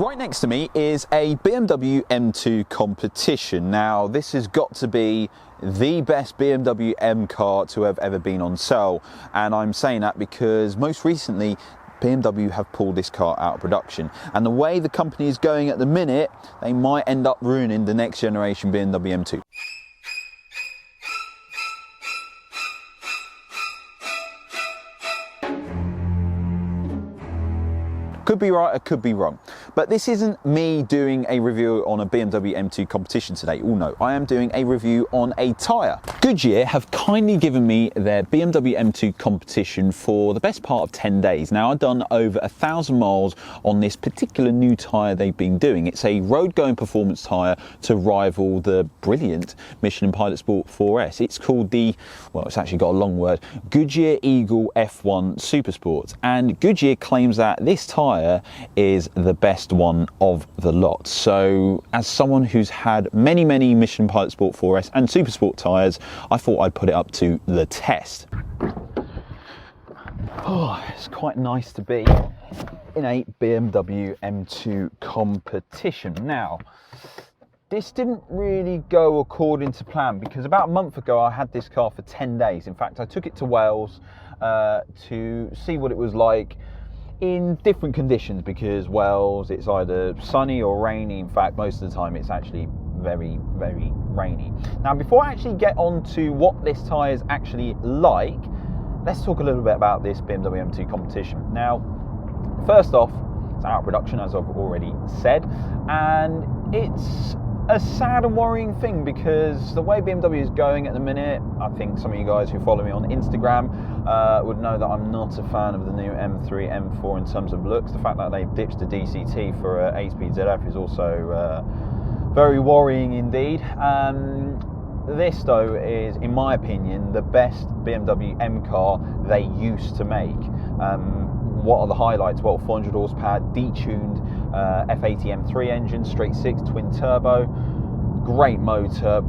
Right next to me is a BMW M2 Competition. Now, this has got to be the best BMW M car to have ever been on sale, and I'm saying that because most recently BMW have pulled this car out of production, and the way the company is going at the minute, they might end up ruining the next generation BMW M2. Could be right, or could be wrong. But this isn't me doing a review on a BMW M2 Competition today. Oh no, I am doing a review on a tyre. Goodyear have kindly given me their BMW M2 Competition for the best part of 10 days. Now, I've done over 1,000 miles on this particular new tyre they've been doing. It's a road-going performance tyre to rival the brilliant Michelin Pilot Sport 4S. It's called the, well, it's actually got a long word, Goodyear Eagle F1 Supersport. And Goodyear claims that this tyre is the best one of the lot. So as someone who's had many Michelin Pilot Sport 4S and Supersport tyres, I thought I'd put it up to the test. Oh, it's quite nice to be in a BMW M2 Competition. Now, this didn't really go according to plan, because about a month ago I had this car for 10 days. In fact, I took it to Wales to see what it was like in different conditions, because Wales, it's either sunny or rainy. In fact, most of the time it's actually very rainy. Now, before I actually get on to what this tyre is actually like, let's talk a little bit about this BMW M2 Competition. Now, first off, it's out of production, as I've already said, and it's a sad and worrying thing, because the way BMW is going at the minute, I think some of you guys who follow me on Instagram would know that I'm not a fan of the new M3, M4 in terms of looks. The fact that they've ditched the DCT for a 8-speed ZF is also very worrying indeed. This though is, in my opinion, the best BMW M car they used to make. What are the highlights? Well, 400 horsepower, detuned F80 M3 engine, straight 6, twin turbo, great motor,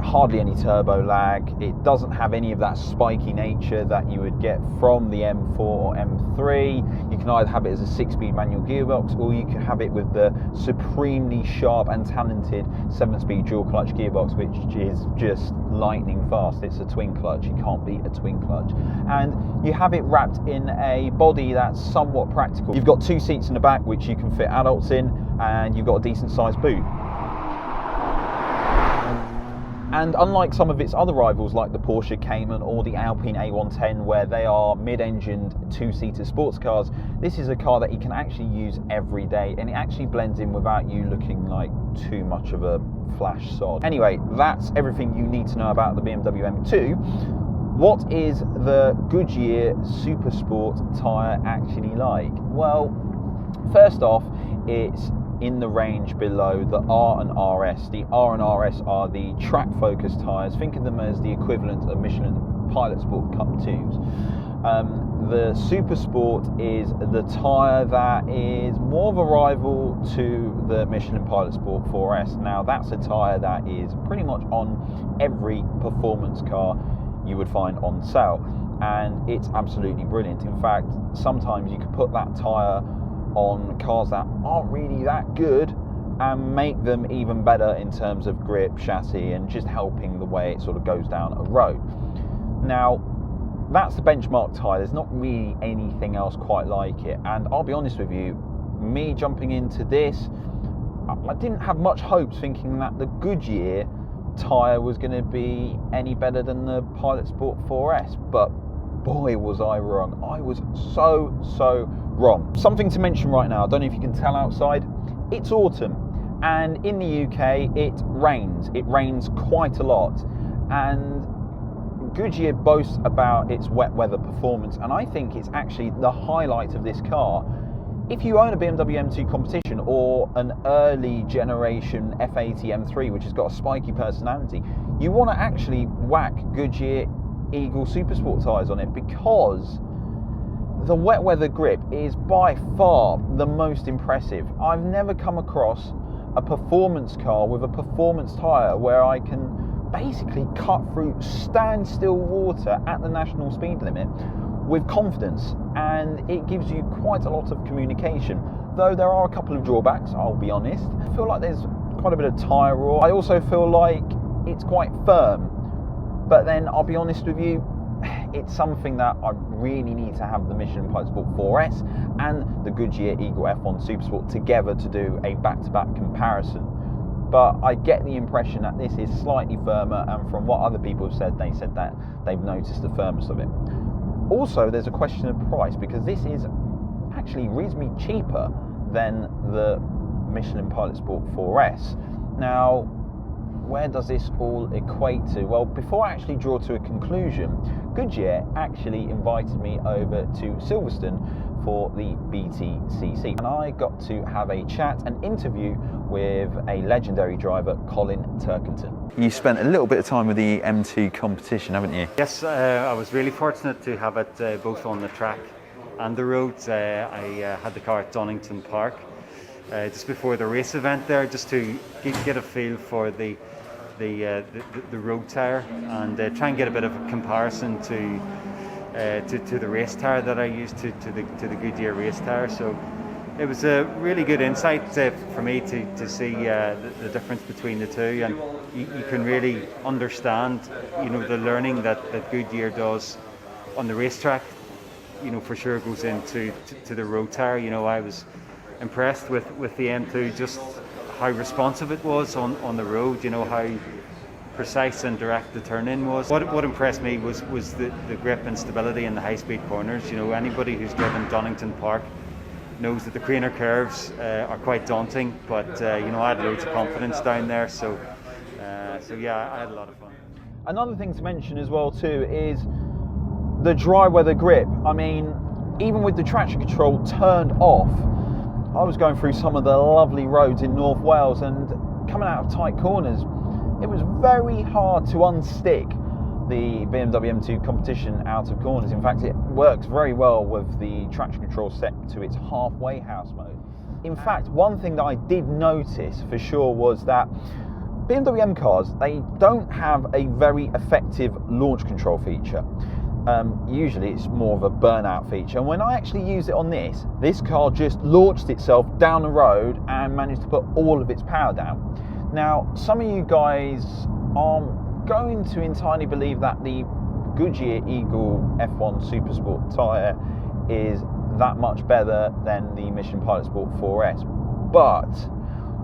hardly any turbo lag. It doesn't have any of that spiky nature that you would get from the M4 or M3. You can either have it as a 6-speed manual gearbox, or you can have it with the supremely sharp and talented 7-speed dual clutch gearbox, which is just lightning fast. It's a twin clutch, you can't beat a twin clutch. And you have it wrapped in a body that's somewhat practical. You've got 2 seats in the back which you can fit adults in, and you've got a decent sized boot. And unlike some of its other rivals like the Porsche Cayman or the Alpine A110, where they are mid-engined 2-seater sports cars, this is a car that you can actually use every day, and it actually blends in without you looking like too much of a flash sod. Anyway, that's everything you need to know about the BMW M2. What is the Goodyear Supersport tyre actually like? Well, first off, it's in the range below the R and RS. The R and RS are the track focused tyres. Think of them as the equivalent of Michelin Pilot Sport Cup 2s. The Supersport is the tyre that is more of a rival to the Michelin Pilot Sport 4S. Now, that's a tyre that is pretty much on every performance car you would find on sale, and it's absolutely brilliant. In fact, sometimes you could put that tyre on cars that aren't really that good and make them even better in terms of grip, chassis, and just helping the way it sort of goes down a road. Now, that's the benchmark tyre. There's not really anything else quite like it, and I'll be honest with you, me jumping into this, I didn't have much hopes, thinking that the Goodyear tyre was going to be any better than the Pilot Sport 4S, but boy was I wrong. I was so wrong. Something to mention right now, I don't know if you can tell outside, it's autumn, and in the UK it rains quite a lot, and Goodyear boasts about its wet weather performance, and I think it's actually the highlight of this car. If you own a BMW M2 Competition or an early generation F80 M3 which has got a spiky personality, you want to actually whack Goodyear Eagle Supersport tyres on it, because the wet weather grip is by far the most impressive. I've never come across a performance car with a performance tyre where I can basically cut through standstill water at the national speed limit with confidence, and it gives you quite a lot of communication. Though there are a couple of drawbacks, I'll be honest. I feel like there's quite a bit of tyre roar. I also feel like it's quite firm, but then I'll be honest with you, it's something that I really need to have the Michelin Pilot Sport 4S and the Goodyear Eagle F1 Supersport together to do a back-to-back comparison. But I get the impression that this is slightly firmer, and from what other people have said, they said that they've noticed the firmness of it. Also, there's a question of price, because this is actually reasonably cheaper than the Michelin Pilot Sport 4S. Now, where does this all equate to? Well, before I actually draw to a conclusion, Goodyear actually invited me over to Silverstone for the BTCC, and I got to have a chat and interview with a legendary driver, Colin Turkington. You spent a little bit of time with the M2 Competition, haven't you? Yes, I was really fortunate to have it both on the track and the road. I had the car at Donington Park just before the race event there, just to get a feel for the road tyre, and try and get a bit of a comparison to the race tyre that I used to the Goodyear race tyre. So it was a really good insight for me to see the difference between the two, and you can really understand, the learning that Goodyear does on the racetrack, for sure goes into the road tyre. I was impressed with the M2, just how responsive it was on the road, how precise and direct the turn-in was. What impressed me was the grip and stability in the high-speed corners. Anybody who's driven Donington Park knows that the craner curves are quite daunting, but I had loads of confidence down there, so yeah, I had a lot of fun. Another thing to mention as well too is the dry weather grip. I mean, even with the traction control turned off, I was going through some of the lovely roads in North Wales, and coming out of tight corners, it was very hard to unstick the BMW M2 Competition out of corners. In fact, it works very well with the traction control set to its halfway house mode. In fact, one thing that I did notice for sure was that BMW M cars, they don't have a very effective launch control feature. Usually it's more of a burnout feature, and when I actually use it on this car just launched itself down the road and managed to put all of its power down. Now, some of you guys aren't going to entirely believe that the Goodyear Eagle F1 Supersport Tyre is that much better than the Michelin Pilot Sport 4S, but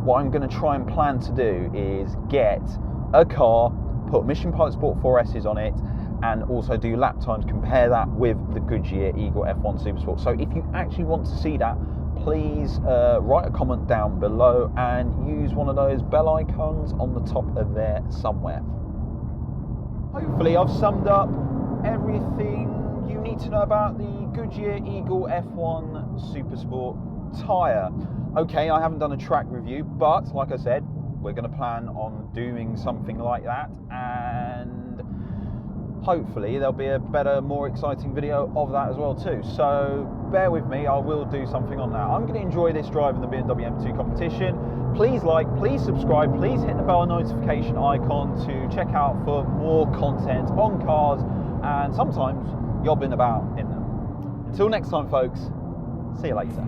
what I'm going to try and plan to do is get a car, put Michelin Pilot Sport 4Ss on it, and also do lap times, compare that with the Goodyear Eagle F1 Supersport. So if you actually want to see that, please write a comment down below and use one of those bell icons on the top of there somewhere. Hopefully I've summed up everything you need to know about the Goodyear Eagle F1 Supersport Tyre. Okay, I haven't done a track review, but like I said, we're going to plan on doing something like that, and hopefully there'll be a better, more exciting video of that as well too. So bear with me, I will do something on that. I'm going to enjoy this drive in the BMW M2 Competition. Please like, please subscribe, please hit the bell notification icon to check out for more content on cars and sometimes yobbing about in them. Until next time folks, see you later.